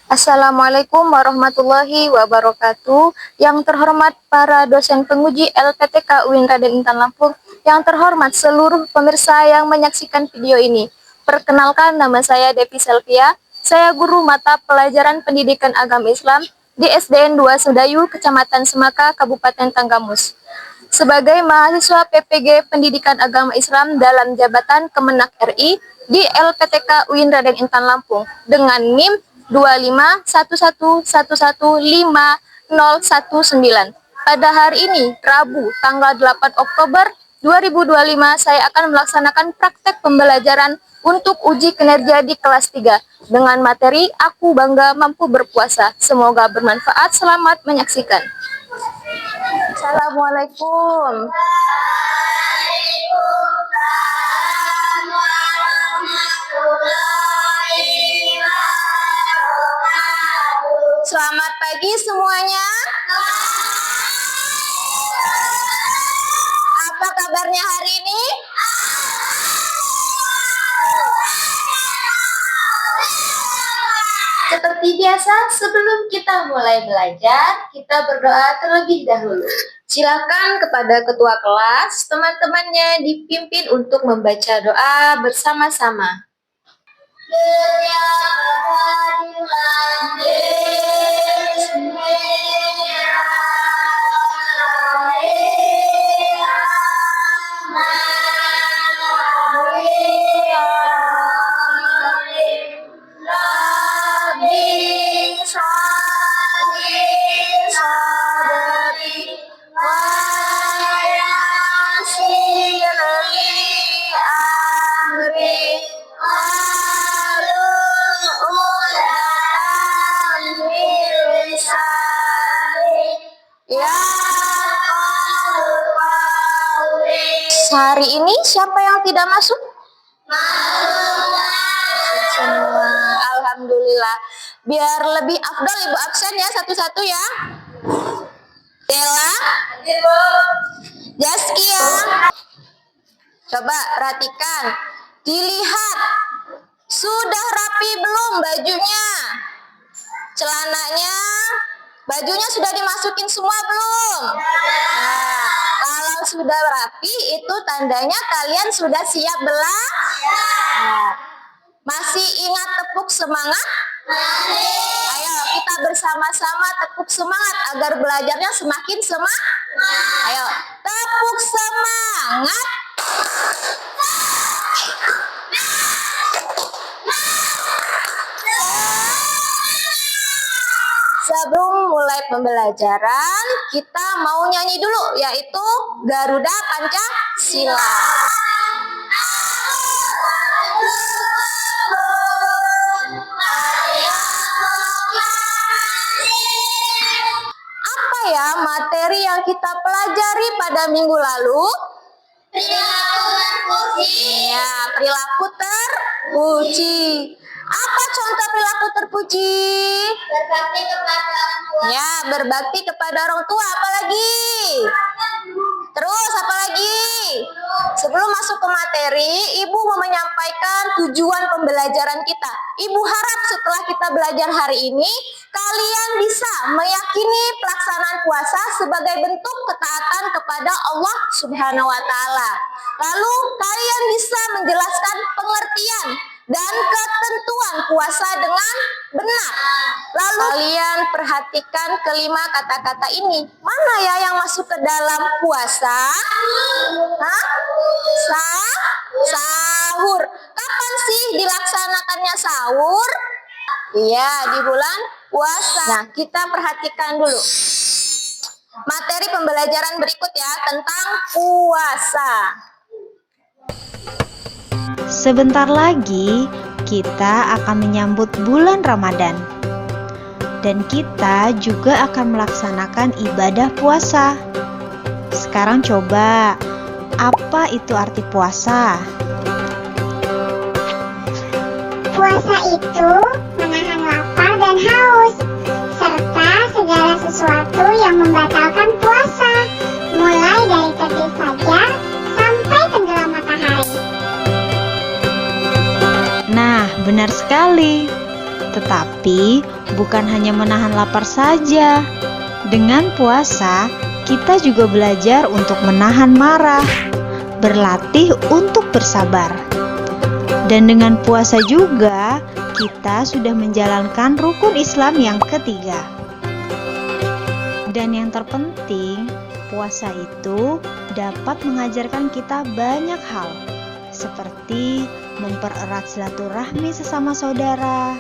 Assalamualaikum warahmatullahi wabarakatuh. Yang terhormat para dosen penguji LPTK UIN Raden Intan Lampung, yang terhormat seluruh pemirsa yang menyaksikan video ini. Perkenalkan, nama saya Devi Selvia. Saya guru mata pelajaran Pendidikan Agama Islam di SDN 2 Sedayu, Kecamatan Semaka, Kabupaten Tanggamus. Sebagai mahasiswa PPG Pendidikan Agama Islam dalam jabatan Kemenak RI di LPTK UIN Raden Intan Lampung dengan NIM 2511115019. Pada hari ini, Rabu, tanggal 8 Oktober 2025, saya akan melaksanakan praktek pembelajaran untuk uji kinerja di kelas 3 dengan materi Aku Bangga Mampu Berpuasa. Semoga bermanfaat. Selamat menyaksikan. Assalamualaikum. Selamat pagi semuanya. Apa kabarnya hari ini? Seperti biasa, sebelum kita mulai belajar, kita berdoa terlebih dahulu. Silakan kepada ketua kelas, teman-temannya dipimpin untuk membaca doa bersama-sama. Hari ini siapa yang tidak masuk? Semua. Alhamdulillah. Biar lebih afdal Ibu absen ya satu-satu ya. Dela, Jaskia. Coba perhatikan. Dilihat. Sudah rapi belum bajunya? Celananya? Bajunya sudah dimasukin semua belum? Nah, kalau sudah rapi itu tandanya kalian sudah siap belajar. Masih ingat tepuk semangat? Ayo kita bersama-sama tepuk semangat agar belajarnya semakin semangat. Ayo tepuk semangat. Sebelum mulai pembelajaran, kita mau nyanyi dulu, yaitu Garuda Pancasila. Apa ya materi yang kita pelajari pada minggu lalu? Perilaku terpuji. Ya, perilaku terpuji. Apa contoh perilaku terpuji? Berbakti kepada orang tua. Ya, berbakti kepada orang tua. Apalagi? Terus apalagi? Sebelum masuk ke materi, Ibu mau menyampaikan tujuan pembelajaran kita. Ibu harap setelah kita belajar hari ini, kalian bisa meyakini pelaksanaan puasa sebagai bentuk ketaatan kepada Allah Subhanahu wa Ta'ala. Lalu kalian bisa menjelaskan pengertian dan ketentuan puasa dengan benar. Lalu kalian perhatikan kelima kata-kata ini. Mana ya yang masuk ke dalam puasa? Hah? Sahur. Kapan sih dilaksanakannya sahur? Iya, di bulan puasa. Nah, kita perhatikan dulu materi pembelajaran berikut ya tentang puasa. Sebentar lagi kita akan menyambut bulan Ramadan. Dan kita juga akan melaksanakan ibadah puasa. Sekarang coba, apa itu arti puasa? Puasa itu menahan lapar dan haus, serta segala sesuatu yang membatalkan puasa, mulai dari terbit fajar sampai tenggelam matahari. Nah, benar sekali. Tetapi bukan hanya menahan lapar saja. Dengan puasa, kita juga belajar untuk menahan marah, berlatih untuk bersabar. Dan dengan puasa juga, kita sudah menjalankan rukun Islam yang ketiga. Dan yang terpenting, puasa itu dapat mengajarkan kita banyak hal, seperti mempererat silaturahmi sesama saudara.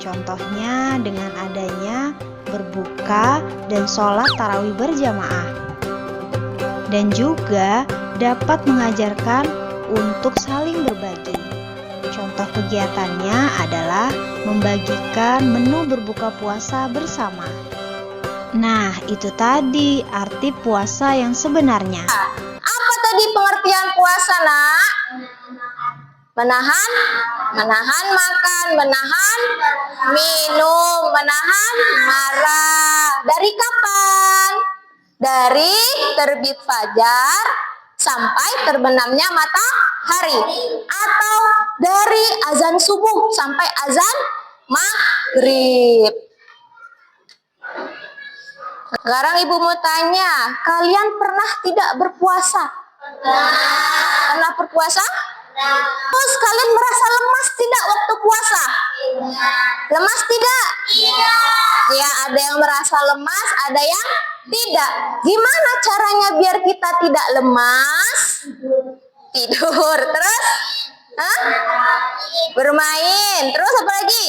Contohnya dengan adanya berbuka dan sholat tarawih berjamaah. Dan juga dapat mengajarkan untuk saling berbagi. Contoh kegiatannya adalah membagikan menu berbuka puasa bersama. Nah, itu tadi arti puasa yang sebenarnya. Apa tadi pengertian puasa, Nak? Menahan makan, menahan minum, menahan marah. Dari kapan? Dari terbit fajar sampai terbenamnya matahari, atau dari azan subuh sampai azan maghrib. Sekarang ibu mau tanya, kalian pernah tidak berpuasa? Pernah berpuasa? Terus kalian merasa lemas tidak waktu puasa? Lemas tidak? Ya, ada yang merasa lemas, ada yang tidak. Gimana caranya biar kita tidak lemas? Tidur. Terus? Bermain. Terus apa lagi?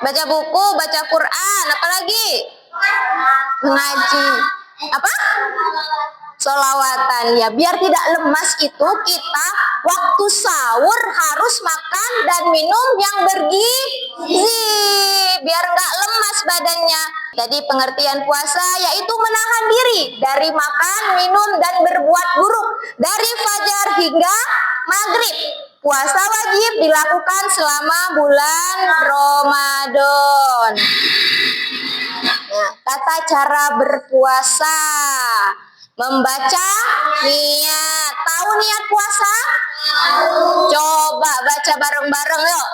Baca buku, baca Quran. Apa lagi? Mengaji. Apa? Sholawatan. Ya, biar tidak lemas itu kita waktu sahur harus makan dan minum yang bergizi, biar nggak lemas badannya. Jadi pengertian puasa yaitu menahan diri dari makan, minum, dan berbuat buruk dari fajar hingga maghrib. Puasa wajib dilakukan selama bulan Ramadan. Nah, tata cara berpuasa. Membaca niat. Tahu niat puasa? Coba baca bareng-bareng yuk.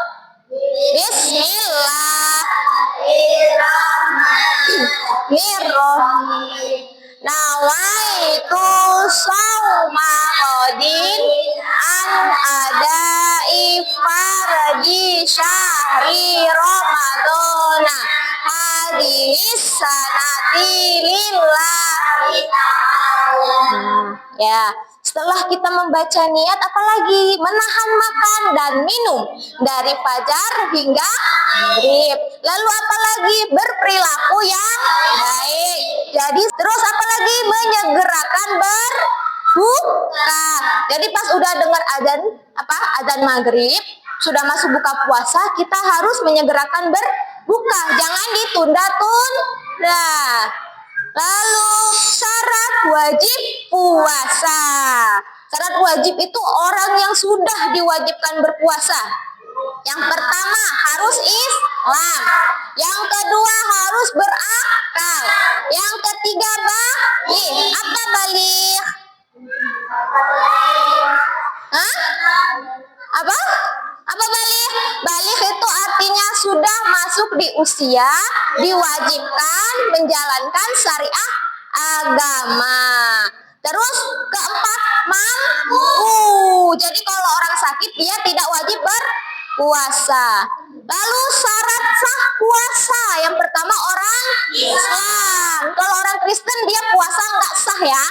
Bismillahirrahmanirrahim. Nawaitu sauma qadin an adai farji syahri Ramadana hadis sanati lillahi ya. Setelah kita membaca niat, apalagi menahan makan dan minum dari fajar hingga maghrib. Lalu apalagi berperilaku yang baik. Jadi terus apalagi menyegerakan berbuka. Jadi pas udah dengar azan maghrib, sudah masuk buka puasa, kita harus menyegerakan berbuka. Jangan ditunda-tunda. Lalu syarat wajib puasa. Syarat wajib itu orang yang sudah diwajibkan berpuasa. Yang pertama harus Islam. Yang kedua harus berakal. Yang ketiga baligh. Apa baligh? Apa? Apa baligh? Baligh itu artinya sudah masuk di usia diwajibkan menjalankan syariat agama. Terus keempat, mampu. Jadi kalau orang sakit dia tidak wajib berpuasa. Lalu syarat sah puasa. Yang pertama orang Islam. Kalau orang Kristen dia puasa nggak sah ya.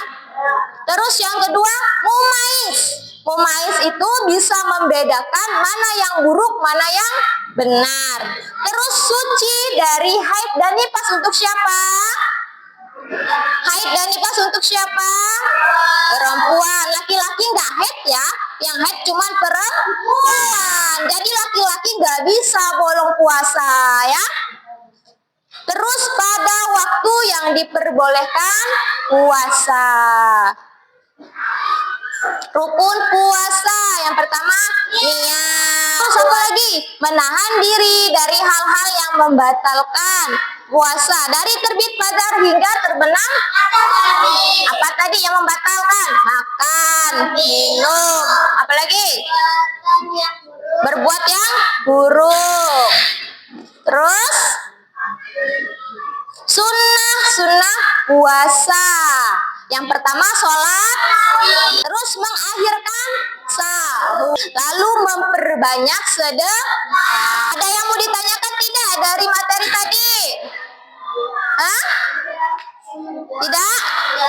Terus yang kedua, mumais. Mumais itu bisa membedakan mana yang buruk, mana yang benar. Terus suci dari haid dan nifas untuk siapa? Haid dan nifas untuk siapa? Perempuan. Laki-laki nggak haid ya. Yang haid cuma perempuan. Jadi laki-laki nggak bisa bolong puasa ya. Terus pada waktu yang diperbolehkan puasa. Rukun puasa yang pertama niat. Terus apa lagi? Menahan diri dari hal-hal yang membatalkan puasa. Dari terbit fajar hingga terbenam. Apa tadi yang membatalkan? Makan, minum. Apalagi? Berbuat yang buruk. Terus sunnah puasa. Yang pertama sholat, terus mengakhirkan sahur, lalu memperbanyak sedekah. Ada yang mau ditanyakan tidak dari materi tadi? Hah? Tidak?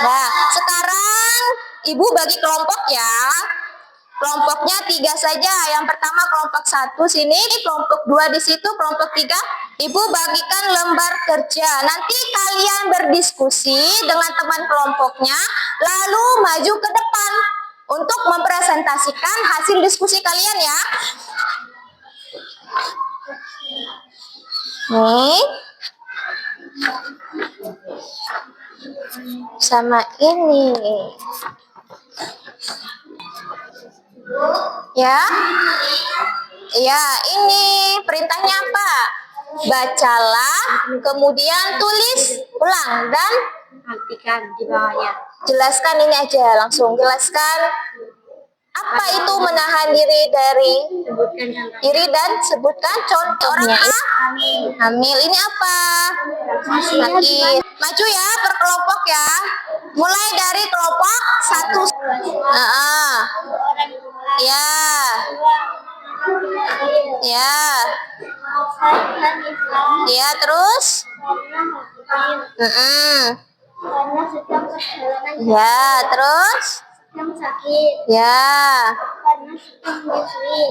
Nah, sekarang Ibu bagi kelompok ya. Kelompoknya 3 saja. Yang pertama kelompok 1 sini, kelompok 2 di situ, kelompok 3. Ibu bagikan lembar kerja. Nanti kalian berdiskusi dengan teman kelompoknya, lalu maju ke depan untuk mempresentasikan hasil diskusi kalian ya. Nih. Sama ini. Ya. Ya, ini perintahnya apa? Bacalah, kemudian tulis ulang dan Artikan di bawahnya. jelaskan ini aja, langsung jelaskan apa itu menahan diri dari Sebutkan contohnya. diri dan sebutkan contohnya. Hamil ini apa? Sakit. Maju ya per kelompok ya. Mulai dari kelompok 1. Ya. Ya. Ya, terus? Ya, terus? Ya.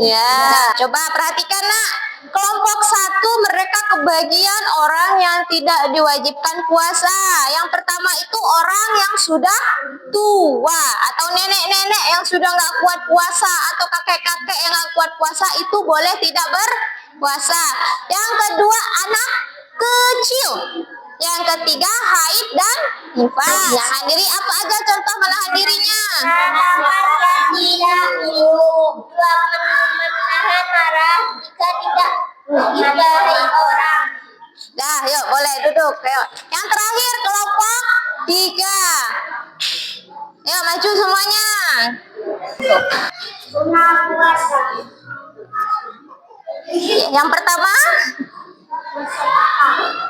Ya. Coba perhatikan nak. Kelompok 1 mereka kebagian orang yang tidak diwajibkan puasa. Yang pertama itu orang yang sudah tua atau nenek-nenek yang sudah nggak kuat puasa atau kakek-kakek yang nggak kuat puasa itu boleh tidak berpuasa. Yang kedua anak kecil. Yang ketiga haid dan nifas. Menahan diri apa aja contoh menahan dirinya? Tidak minum, menahan marah jika tidak dibahayi orang. Dah, yuk boleh duduk. Yuk. Yang terakhir kelompok 3. Yuk maju semuanya. Sunnah puasa. Yang pertama,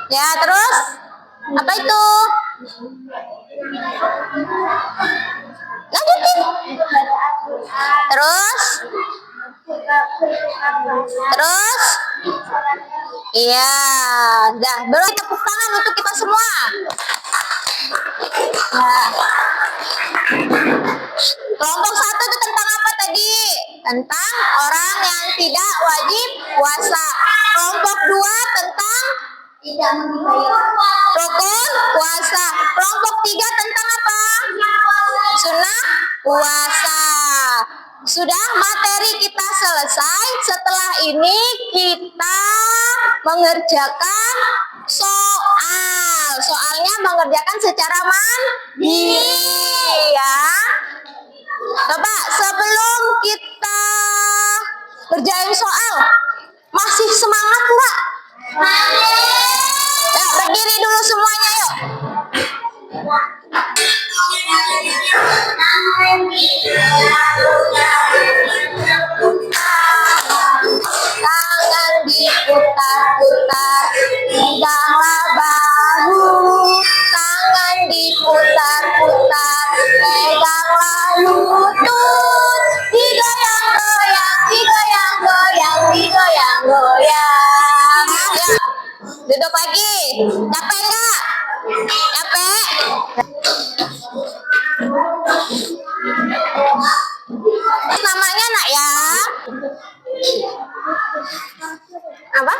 ya terus apa itu? Lanjutin. Terus, iya, dah. Beri tepuk tangan untuk kita semua. Nah. Kelompok 1 itu tentang apa tadi? Tentang orang yang tidak wajib puasa. Kelompok 2 tentang Tidak membayar. rukun puasa. Kelompok 3 tentang apa? Sunnah puasa. Sudah materi kita selesai. Setelah ini kita mengerjakan soal. Soalnya mengerjakan secara mandiri ya. Coba sebelum kita kerjain soal, masih semangat nggak? Yuk, berdiri dulu semuanya yuk. Tangan diputar-putar, peganglah bahu. Tangan diputar-putar, peganglah lutut. Digoyang-goyang, digoyang-goyang, digoyang-goyang. Ya, duduk lagi. Capek nggak? Capek? Namanya nak ya? Apa?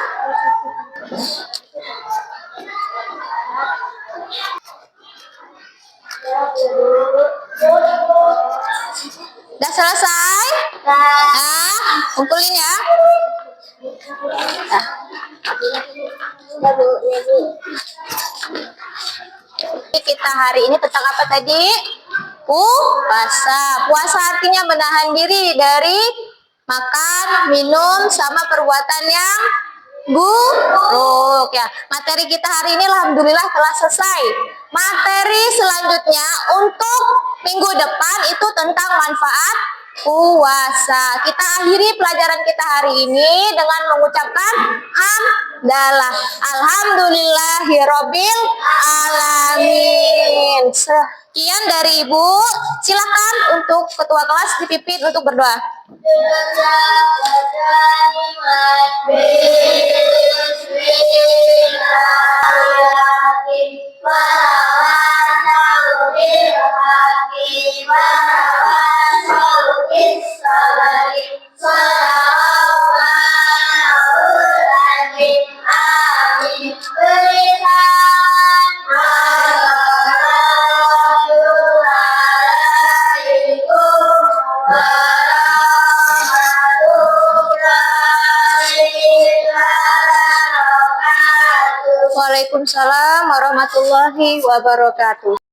Udah selesai? Nah, kumpulin ya. Nah. Kita hari ini tentang apa tadi? Puasa. Puasa artinya menahan diri dari makan, minum, sama perbuatan yang buruk ya. Materi kita hari ini alhamdulillah telah selesai. Materi selanjutnya untuk minggu depan itu tentang manfaat puasa. Kita akhiri pelajaran kita hari ini dengan mengucapkan hamdalah. Alhamdulillahirabbil alamin. Sekian dari Ibu. Silakan untuk ketua kelas dipimpin untuk berdoa. Waalaikumsalam warahmatullahi wabarakatuh.